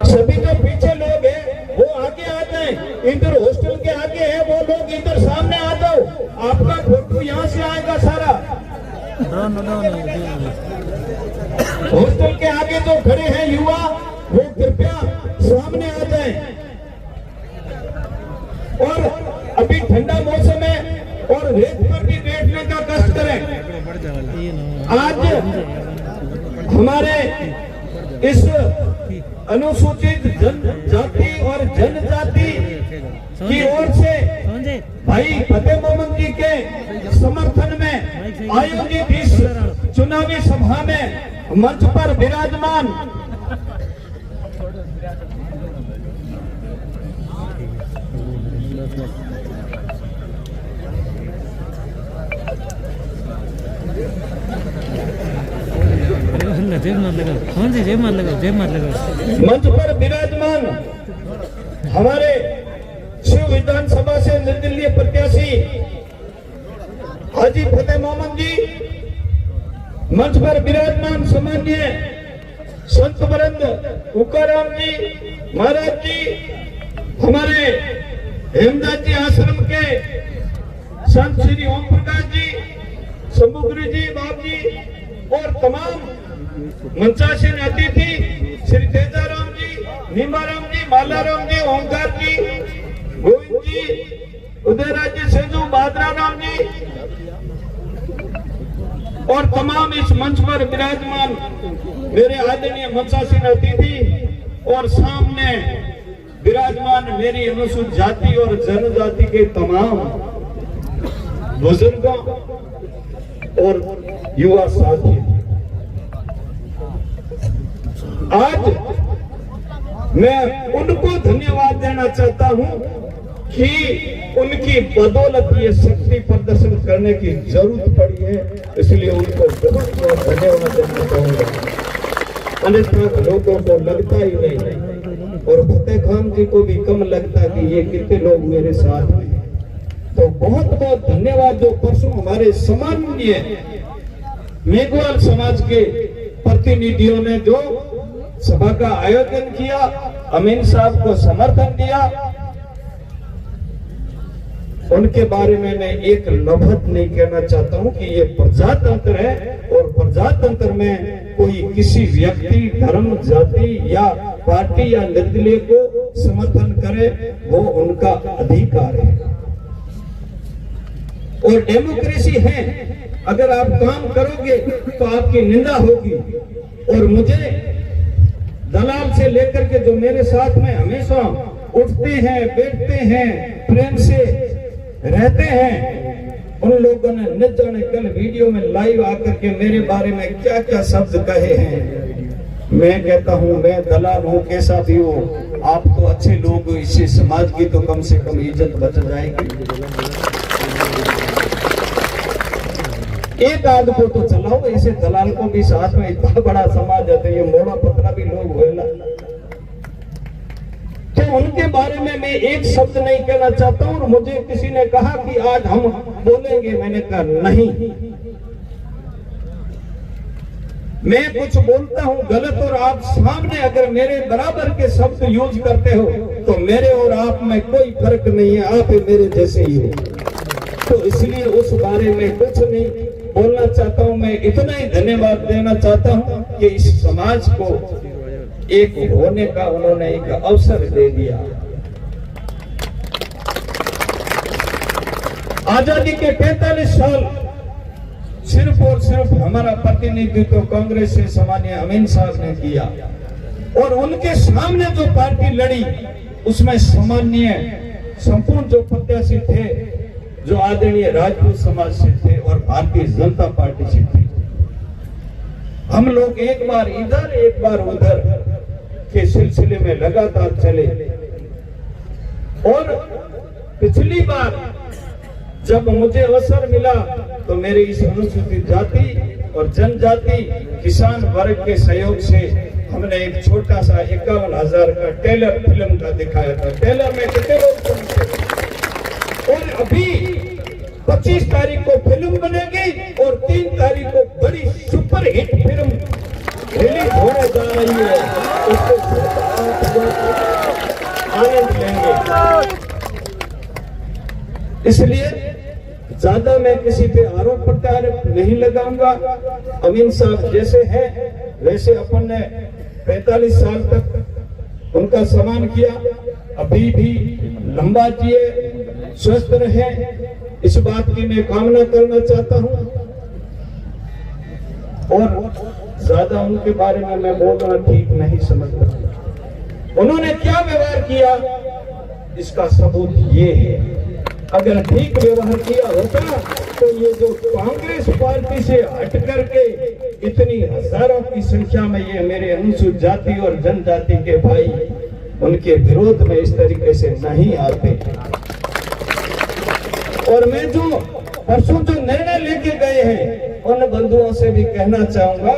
सभी जो पीछे लोग हैं वो आगे आ जाए, इधर हॉस्टल के आगे है वो लोग इधर सामने आ जाओ, आपका फोटो यहाँ से आएगा सारा। हॉस्टल के आगे जो खड़े हैं युवा वो कृपया सामने आ जाए। और अभी ठंडा मौसम है और रेत पर भी बैठने का कष्ट करें। आज हमारे इस अनुसूचित जनजाति और जनजाति की ओर से भाई फतेह मोहम्मद जी के समर्थन में आयोजित इस चुनावी सभा में मंच पर विराजमान मंच पर विराजमान हमारे शिव विधानसभा से निर्दलीय प्रत्याशी हाजी फतेह मोहम्मद जी, मंच पर विराजमान सम्माननीय संत वृंद उकाराम जी महाराज जी, हमारे हेमदास जी आश्रम के संत श्री ओम प्रकाश जी, शंभुगिरी जी बाप जी और तमाम मंचासीन अतिथि श्री तेजाराम जी, नीमाराम जी, मालाराम जी, ओंकार जी, गोविंद जी, उदयराज जी, सेजू, बादरा राम जी और तमाम इस मंच पर विराजमान मेरे आदरणीय मंचासीन अतिथि और सामने विराजमान मेरी अनुसूचित जाति और जनजाति के तमाम बुजुर्गों और युवा साथी, आज मैं उनको धन्यवाद देना चाहता हूं कि उनकी बदौलत ये शक्ति प्रदर्शन करने की जरूरत पड़ी है, इसलिए उनको बहुत बहुत धन्यवाद देना चाहूंगा। अन्यथा लोगों को लगता ही नहीं और फतेह खान जी को भी कम लगता कि ये कितने लोग मेरे साथ हैं। तो बहुत बहुत धन्यवाद जो परसों हमारे सम्माननीय मेघवाल समाज के प्रतिनिधियों ने जो सभा का आयोजन किया, अमीन साहब को समर्थन दिया, उनके बारे में मैं एक लफ्ज नहीं कहना चाहता हूं कि ये प्रजातंत्र है और प्रजातंत्र में कोई किसी व्यक्ति, धर्म, जाति या पार्टी या निर्दलीय को समर्थन करे, वो उनका अधिकार है और डेमोक्रेसी है। अगर आप काम करोगे तो आपकी निंदा होगी और मुझे दलाल से लेकर के जो मेरे साथ में हमेशा उठते हैं, बैठते हैं, प्रेम से रहते हैं, उन लोगों ने न जाने कल वीडियो में लाइव आकर के मेरे बारे में क्या क्या शब्द कहे हैं। मैं कहता हूं मैं दलाल हूं, कैसा भी हो, आप तो अच्छे लोग हो, इससे समाज की तो कम से कम इज्जत बच जाएगी। एक आध को तो चलाओ, ऐसे दलाल को भी साथ में, इतना बड़ा समाज है तो ये मोड़ा पतला भी लोग होएला। तो उनके बारे में मैं एक शब्द नहीं कहना चाहता हूं। और मुझे किसी ने कहा कि आज हम बोलेंगे, मैंने कहा नहीं, मैं कुछ बोलता हूं गलत और आप सामने अगर मेरे बराबर के शब्द यूज करते हो तो मेरे और आप में कोई फर्क नहीं है, आप मेरे जैसे ही हो। तो इसलिए उस बारे में कुछ नहीं बोलना चाहता हूं। मैं इतना ही धन्यवाद देना चाहता हूं कि इस समाज को एक होने का उन्होंने एक अवसर दे दिया। आजादी के 45 साल सिर्फ और सिर्फ हमारा प्रतिनिधित्व कांग्रेस से सम्माननीय अमीन साहब ने किया और उनके सामने जो पार्टी लड़ी उसमें सम्माननीय संपूर्ण जो प्रत्याशी थे जो आदरणीय राजपूत समाज से थे और भारतीय जनता पार्टी से थे। हम लोग एक बार इधर एक बार उधर के सिलसिले में लगातार चले और पिछली बार जब मुझे अवसर मिला तो मेरे इस अनुसूचित जाति और जनजाति किसान वर्ग के सहयोग से हमने एक छोटा सा 51,000 का ट्रेलर फिल्म का दिखाया था। ट्रेलर में कितने लोग पहुंचे और अभी 25 तारीख को फिल्म बनेगी और 3 तारीख को बड़ी सुपर हिट फिल्म रिलीज होने जा रही है। उसको इसलिए ज्यादा मैं किसी पे आरोप प्रत्यारोप नहीं लगाऊंगा। अमीन साहब जैसे हैं वैसे अपन ने 45 साल तक उनका सम्मान किया, अभी भी लंबा जिए, स्वस्थ रहे, इस बात की मैं कामना करना चाहता हूं। और ज्यादा उनके बारे में मैं बोलना ठीक नहीं समझता। उन्होंने क्या व्यवहार किया इसका सबूत ये है। अगर ठीक व्यवहार किया होता तो ये जो कांग्रेस पार्टी से हट करके इतनी हजारों की संख्या में ये मेरे अनुसूचित जाति और जनजाति के भाई उनके विरोध में इस तरीके से नहीं आते। और मैं जो परसों जो निर्णय लेके गए हैं उन बंधुओं से भी कहना चाहूंगा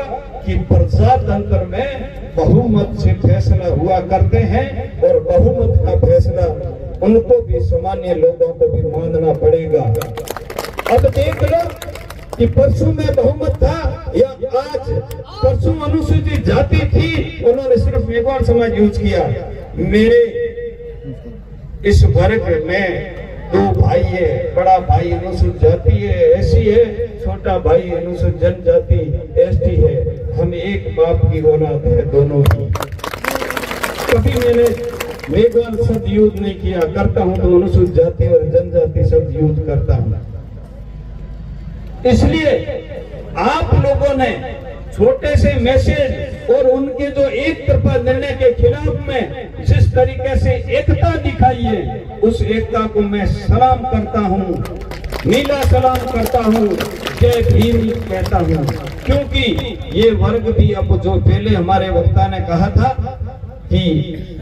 कि प्रजातंत्र में बहुमत से फैसला हुआ करते हैं और बहुमत का फैसला उनको भी, सामान्य लोगों को भी मानना पड़ेगा। अब देख लो कि परसों में बहुमत था या आज। परसों अनुसूचित जाति थी, उन्होंने सिर्फ मेघवाल समाज यूज किया। मेरे इस वर्ग में 2 भाई है, बड़ा भाई अनुसूचित जाति है, एसी है, छोटा भाई अनुसूचित जनजाति एसटी है। हम एक बाप की औलाद है दोनों ही। कभी मैंने मेघवाल शब्द यूज नहीं किया, करता हूं तो अनुसूचित जाति और जनजाति शब्द यूज करता हूं। इसलिए आप लोगों ने छोटे से मैसेज और उनके जो एक तरफा निर्णय के खिलाफ में जिस तरीके से एकता दिखाई है, उस एकता को मैं सलाम करता हूं, नीला सलाम करता हूं, जय भीम कहता हूं। क्योंकि ये वर्ग भी अब जो पहले हमारे वक्ता ने कहा था कि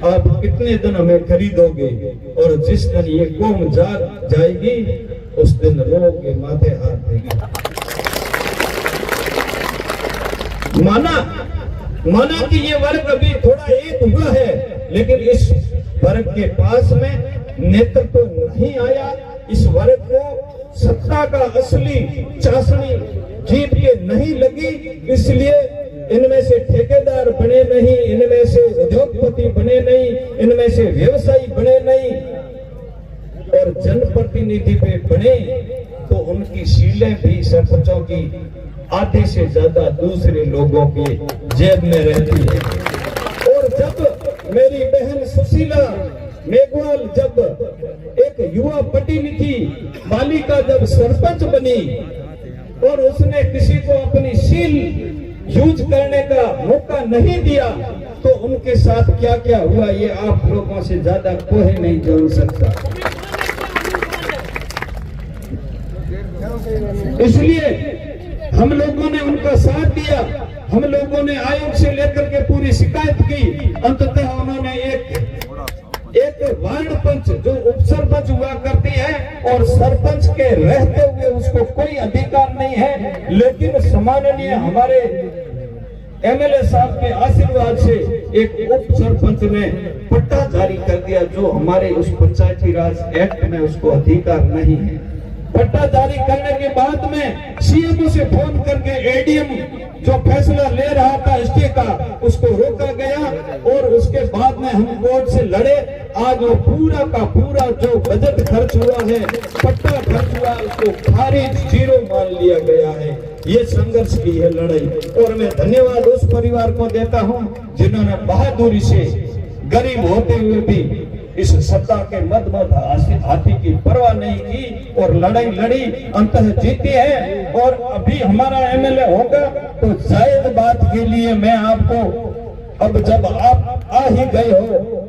आप कितने दिन हमें खरीदोगे और जिस दिन ये कौम जाग जाएगी उस दिन रोगे माथे हाथ देगी। माना कि ये वर्ग अभी थोड़ा एक हुआ है, लेकिन इस वर्ग के पास में नेतृत्व तो नहीं आया। इस वर्ग को सत्ता का असली चाशनी जीत के नहीं लगी, इसलिए इनमें से ठेकेदार बने नहीं, इनमें से उद्योगपति बने नहीं, इनमें से व्यवसायी बने नहीं और जनप्रतिनिधि पे बने तो उनकी सीलें भी सरपंचों की आधे से ज्यादा दूसरे लोगों के जेब में रहती है। और जब मेरी बहन सुशीला मेघवाल जब एक युवा पढ़ी लिखी बालिका जब सरपंच बनी और उसने किसी को अपनी सील यूज करने का मौका नहीं दिया तो उनके साथ क्या क्या हुआ ये आप लोगों से ज्यादा कोई नहीं जान सकता। इसलिए हम लोगों ने उनका साथ दिया, हम लोगों ने आयोग से लेकर के पूरी शिकायत की। अंततः उन्होंने एक वार्ड पंच जो उप सरपंच हुआ करती है और सरपंच के रहते हुए उसको कोई अधिकार नहीं है, लेकिन सम्माननीय हमारे एमएलए साहब के आशीर्वाद से एक उप सरपंच ने पट्टा जारी कर दिया जो हमारे उस पंचायती राज एक्ट में उसको अधिकार नहीं है। पट्टा जारी करने के बाद में सीएमओ से फोन करके एडीएम जो फैसला ले रहा था स्टे का उसको रोका गया और उसके बाद में हम कोर्ट से लड़े। आज वो पूरा का पूरा जो बजट खर्च हुआ है, पट्टा खर्च हुआ, उसको खारिज जीरो मान लिया गया है। ये संघर्ष की है लड़ाई और मैं धन्यवाद उस परिवार को देता हूं जिन्होंने बहादुरी से गरीब होते हुए भी इस सत्ता के मद हाथी की परवाह नहीं की और लड़ाई लड़ी, अंततः जीती है। और अभी हमारा एमएलए होगा तो जायज बात के लिए मैं आपको, अब जब आप आ ही गए हो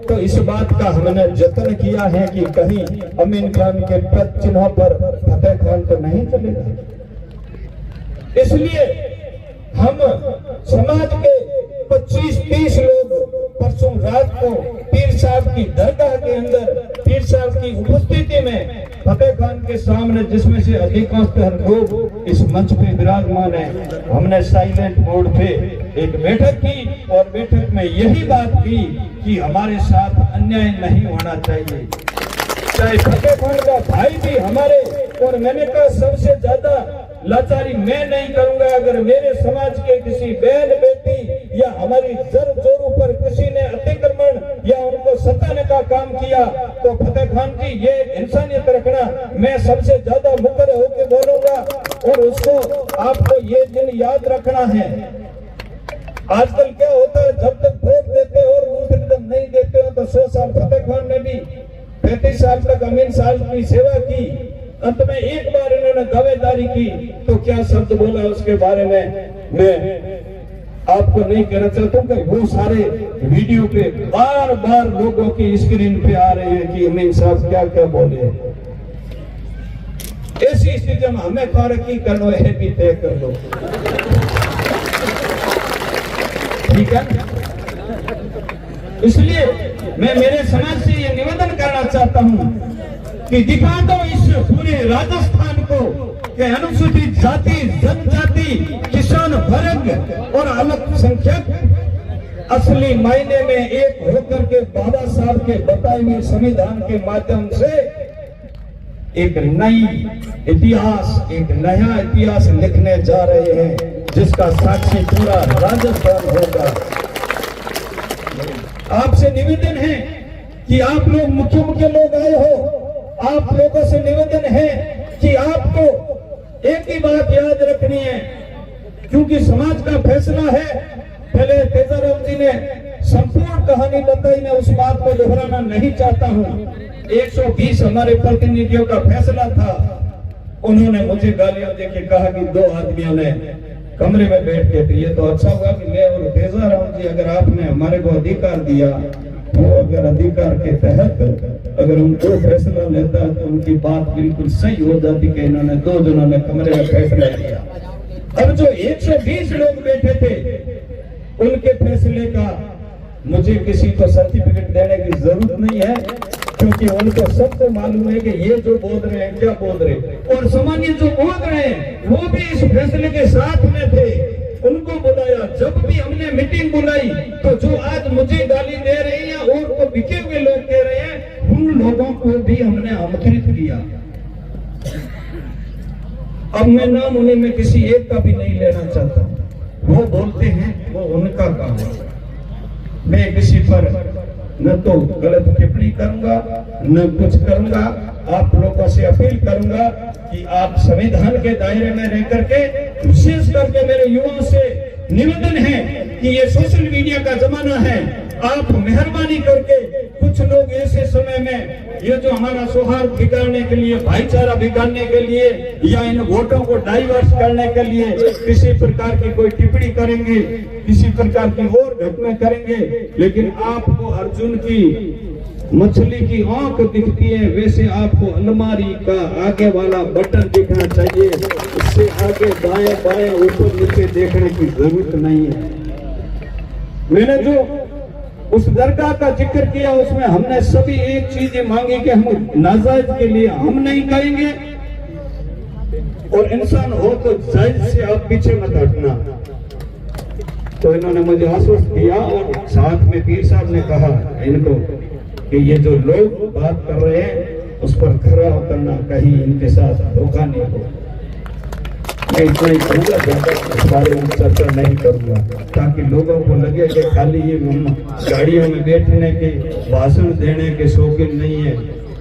तो इस बात का हमने जतन किया है कि कहीं अमीन खान के पद चिन्हों पर फतेह खान तो नहीं चलेगा। इसलिए हम समाज के 25-30 लोग परसों रात को पीर साहब की दरगाह के अंदर पीर साहब की उपस्थिति में फतेह खान के सामने, जिसमें से अधिकांश लोग इस मंच पे विराजमान है, हमने साइलेंट मोड पे एक बैठक की और बैठक में यही बात की कि हमारे साथ अन्याय नहीं होना चाहिए, चाहे फतेह खान का भाई भी हमारे। और मैंने कहा सबसे ज्यादा लाचारी मैं नहीं करूंगा अगर मेरे समाज के किसी बहन बेटी या हमारी जर जोरों पर किसी ने अतिक्रमण या उनको सताने का काम किया। तो फतेह खान जी, ये इंसानियत रखना, मैं सबसे ज्यादा मुकर होकर बोलूंगा और उसको आपको ये दिन याद रखना है। आजकल क्या होता है, जब तक वोट देते हो और दूसरे दिन नहीं देते हो, तो 100 साल फतेह खान ने भी 35 साल तक अमीन साहब की सेवा की, अंत में एक बार इन्होंने दावेदारी की, तो क्या शब्द बोला उसके बारे में मैं आपको नहीं कहना चाहता हूँ कि वो सारे वीडियो पे बार बार लोगों की स्क्रीन पे आ रहे हैं कि अमीन साहब क्या क्या बोले। ऐसी स्थिति में हमें तरक्की करना है भी तय कर दो, ठीक है। इसलिए मैं मेरे समाज से ये निवेदन करना चाहता हूँ कि दिखा दो इस पूरे राजस्थान को कि अनुसूचित जाति, जनजाति, किसान वर्ग और अल्पसंख्यक असली मायने में एक होकर के बाबा साहब के बताए हुए संविधान के माध्यम से एक नया इतिहास लिखने जा रहे हैं, जिसका साक्षी पूरा राजस्थान होगा। आपसे निवेदन है कि आप लोग मुख्य लोग आए हो, आप लोगों से निवेदन है कि आपको एक ही बात याद रखनी है, क्योंकि समाज का फैसला है। पहले तेजाराम जी ने संपूर्ण कहानी बताई, मैं उस बात को दोहराना नहीं चाहता हूँ। 120 हमारे प्रतिनिधियों का फैसला था। उन्होंने मुझे गालियां देके कहा कि 2 आदमियों ने कमरे में बैठ के, ये तो अच्छा हुआ कि मैं और तेजाराम जी, अगर आपने हमारे को अधिकार दिया, वो अगर अधिकार के तहत अगर उनको फैसला लेता तो उनकी बात बिल्कुल सही हो जाती कि इन्होंने 2 जनों ने कमरे में फैसला लिया। अब जो 120 लोग बैठे थे, उनके फैसले का मुझे किसी को सर्टिफिकेट देने की जरूरत नहीं है, क्योंकि उनको सबको मालूम है कि ये जो बोल रहे हैं क्या बोल रहे हैं, और सामान्य जो बोल रहे हैं वो भी इस फैसले के साथ में थे। उनको बुलाया, जब भी हमने मीटिंग बुलाई तो जो आज मुझे गाली दे रहे हैं और को बिके हुए लोग कह रहे हैं, उन लोगों को भी हमने आमंत्रित किया। अब मैं नाम उन्हें में किसी एक का भी नहीं लेना चाहता, वो बोलते हैं वो उनका काम है। मैं किसी पर न तो गलत टिप्पणी करूंगा न कुछ करूंगा। आप लोगों से अपील करूंगा कि आप संविधान के दायरे में रह करके, विशेष करके मेरे युवाओं से निवेदन है कि ये सोशल मीडिया का जमाना है, आप मेहरबानी करके कुछ लोग ऐसे समय में ये जो हमारा सौहार्द बिगाड़ने के लिए, भाईचारा बिगाड़ने के लिए या इन वोटों को डाइवर्स करने के लिए किसी प्रकार की कोई टिप्पणी करेंगे, किसी प्रकार की और घटना करेंगे, लेकिन आपको अर्जुन की मछली की आंख दिखती है, वैसे आपको अलमारी का आगे वाला बटन दिखना चाहिए। उससे आगे दाएं बाएं ऊपर नीचे देखने की जरूरत नहीं है। मैंने जो उस दरगाह का जिक्र किया, उसमें हमने सभी एक चीज मांगी कि हम नाजायज के लिए हम नहीं कहेंगे, और इंसान हो तो जायज से आप पीछे मत हटना। तो इन्होंने मुझे आश्वस्त किया, और साथ में पीर साहब ने कहा इनको कि ये जो लोग बात कर रहे हैं उस पर खरा उतरना, कहीं इनके साथ धोखा नहीं हो। मैं इतना ही कहूँगा, ज्यादा बारे में चर्चा नहीं करूँगा, ताकि लोगों को लगे कि खाली ये गाड़ियों में बैठने के, भाषण देने के शौकीन नहीं है।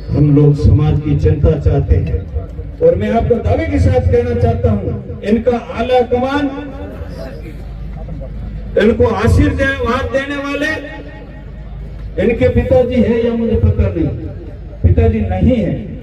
हम लोग समाज की चिंता चाहते हैं, और मैं आपको दावे के साथ कहना चाहता हूँ, इनका आला कमान, इनको आशीर्वाद देने वाले इनके पिताजी है या मुझे पता नहीं, पिताजी नहीं है।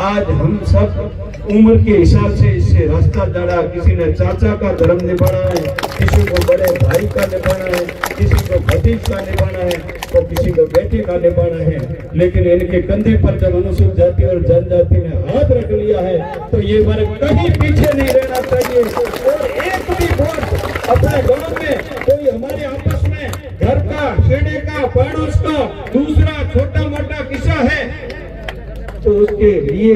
आज हम सब उम्र के हिसाब से इससे रास्ता जड़ा, किसी ने चाचा का धर्म निभाना है, किसी को बड़े भाई का निभाना है, किसी को भतीज का निभाना है, तो किसी को बेटे का निभाना है। लेकिन इनके कंधे पर जब अनुसूचित जाति और जनजाति ने हाथ रख लिया है, तो ये वर्ग कहीं पीछे नहीं रहना चाहिए। और एक भी वोट अपने गांव में कोई हमारे आपस में घर का, खेड़े का, पड़ोस का दूसरा छोटा मोटा किस्सा है, तो उसके लिए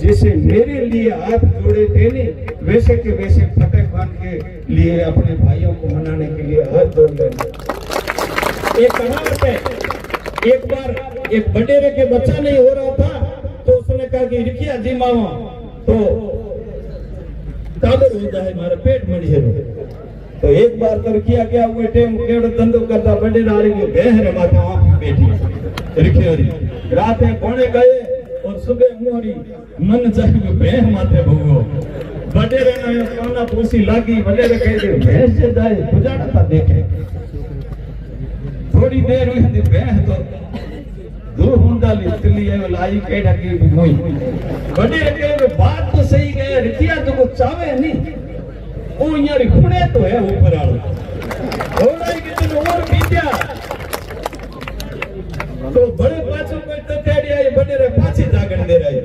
जैसे मेरे लिए हाथ जोड़े थे नहीं, वैसे के वैसे फतेह खान के लिए अपने भाइयों को मनाने के लिए हाथ जोड़ लेना। एक कहावत है, एक बार एक बटेरे के बच्चा नहीं हो रहा था, तो उसने कहा कि रिकिया जी मावा तो काबर हो जाए, हमारा पेट मरी है। तो एक बार कर किया गया हुए टेम केड़ धंधो करता बड़े नारी में बहर माता बेटी रिखियोरी रात में कोने गए और सुबह मोरी मन चाहे भैंस माथे भोगो बडेरे ने कोना पूसी लागी बडेरे कहे भैंस से जाए गुजारा था देखे थोड़ी देर हुई थी भैंस तो दो हुंडाली तिली है लाई केड़ा की मोई बडेरे कहे बात तो सही कहे रिखिया तो को चावे नहीं वो यार खुणे तो है ऊपर आलो थोड़ा ही कितने और पीटिया तो बड़े पाछो कोई तथेड़ी आई बडेरे पाछी जागण दे रही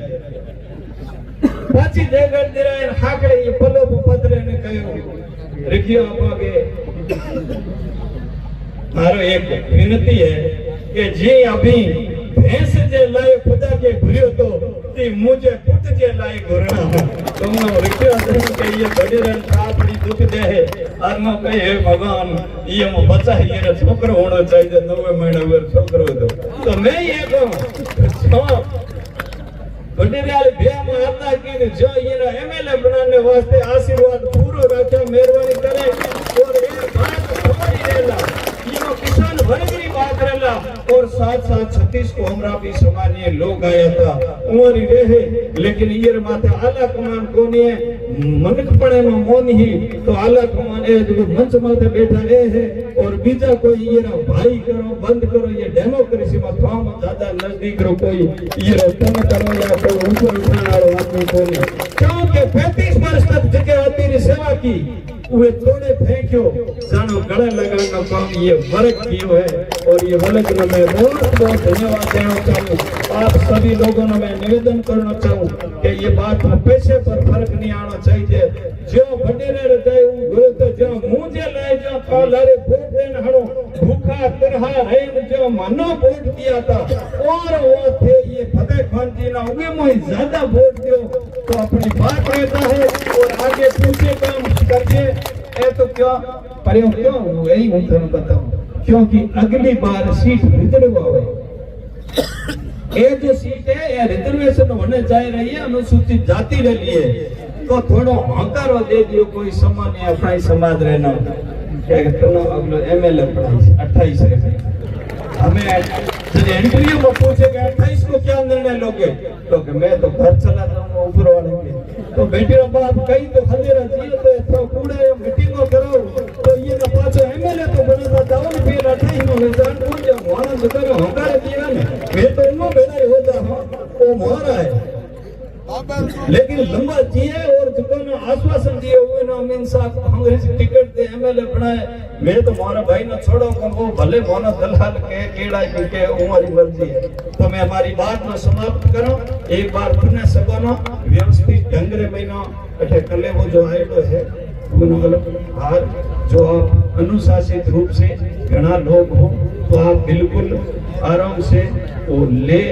पाछी जागण दे रही हाकड़े ये पलो पतरे ने कहो रिखियो आगे मारो एक विनती है कि जे अभी भैंस जे लाए खुदा के भरियो तो ती मुझे पुत जे लाए घुरना तो मैं रिखियो के ये बडेरे आपड़ी दुख दे है और मैं कहे हे भगवान ये मो बच्चा है ये छोकरो होना चाहिए 9 महीने वर छोकरो तो मैं ये कहूं बडेरे वाले भैया में आता कि जो ये एमएलए बनाने वास्ते आशीर्वाद पूरो रखे मेहरबानी करे और ये बात थोड़ी रहेला ये किसान वर्ग की बात रहेला और साथ साथ 36 को हमरा भी सामान्य लोग आया था उमर रहे लेकिन ये माथे आला कमान कोनी है मनक पड़े में मोन ही तो आला कमान है जो मंच माथे बैठा है और बीजा कोई ये भाई करो बंद करो ये डेमोक्रेसी में फार्म ज्यादा नजदीक रो कोई ये रतन करो या कोई ऊपर उठाने वाला आदमी कोनी क्योंकि 35 वर्ष तक जगह आती ने सेवा की वे थोड़े फेंक्यो जानो गले लगाने का काम ये वर्ग कियो है और ये वर्ग में मैं बहुत बहुत धन्यवाद देना चाहूँ आप सभी लोगों ने मैं निवेदन करना चाहूँ कि ये बात में पैसे पर फर्क नहीं आना चाहिए जो बडेरे रहते गुरु तो जो मुझे ले जो कालारे वोट देने हड़ो भूखा तरहा रहे जो मनो वोट दिया था और वो थे ये फतेह खान जी ना उन्हें मुझे ज्यादा वोट दियो तो अपनी बात रहता है और आगे पीछे काम करके ए तो क्या पर क्यों यही हूं तुम बताऊं क्योंकि अगली बार सीट रिजर्व आवे ये जो सीट है ये रिजर्वेशन होने जा रही है अनुसूचित जाति के लिए तो थोड़ो हंकारो दे दियो कोई सामान्य अपना समाज रहना क्या तुम अगलो एमएलए 28 है हमें जब इंटरव्यू में पूछेगा 28 को क्या निर्णय लोगे तो कि मैं तो घर चला जाऊंगा ऊपर वाले के तो बेटे बाप कहीं तो हलेरा जियो तो इतना कूड़े मीटिंग करो तो ये ना पाछो एमएलए तो बना था और फिर 28 में जान को जो मानस करो हंगारे दिया ने मैं तो उनको बेड़ा होता हूं वो मोहरा है लेकिन लंबा जिए और जितना आश्वासन दिए हुए ना अमीन साहब कांग्रेस टिकट दे एमएलए बनाए मैं तो मारा भाई ना छोड़ो वो भले मोना दलाल के केड़ा के हमारी मर्जी है तो मैं हमारी बात में समाप्त करूं एक बार पुनः सबनो व्यवस्थित ढंग रे महीना अठे कले वो जो आयो है हार जो आप अनुशासित रूप से घना लोग हो तो आप बिल्कुल आराम से वो ले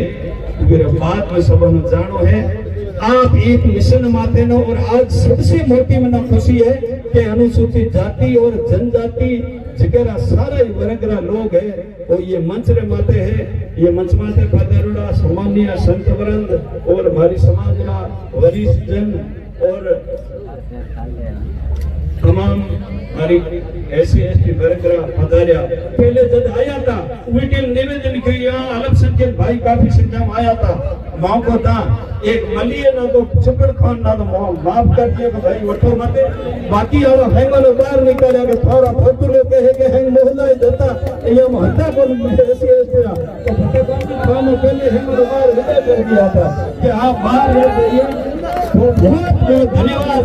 मेरे बात में सबनो जानो है आप एक मिशन माथे नो और आज सबसे मोटी मना खुशी है कि अनुसूचित जाति और जनजाति जिगरा सारा वर्गरा लोग है वो ये मंच रे माथे है ये मंच माथे पधारुड़ा सामान्य संत वृंद और हमारी समाज ना वरिष्ठ जन और तमाम हमारी एससी वर्गरा पधारिया पहले जब आया था वीटिल निवेदन किया अल्पसंख्यक भाई काफी संख्या में आया था मां को था एक मलिए ना तो चुपड़ खान ना तो माफ कर दिया कि भाई उठो मत बाकी वाला हैंगलो बाहर निकाला के थोड़ा फोटो लेके है कि हैंग मोहल्ला देता ये महत्ता को ऐसे तो फतेह खान पहले हैंगलो बाहर विदा कर दिया था कि आप बाहर रह गए तो बहुत बहुत धन्यवाद।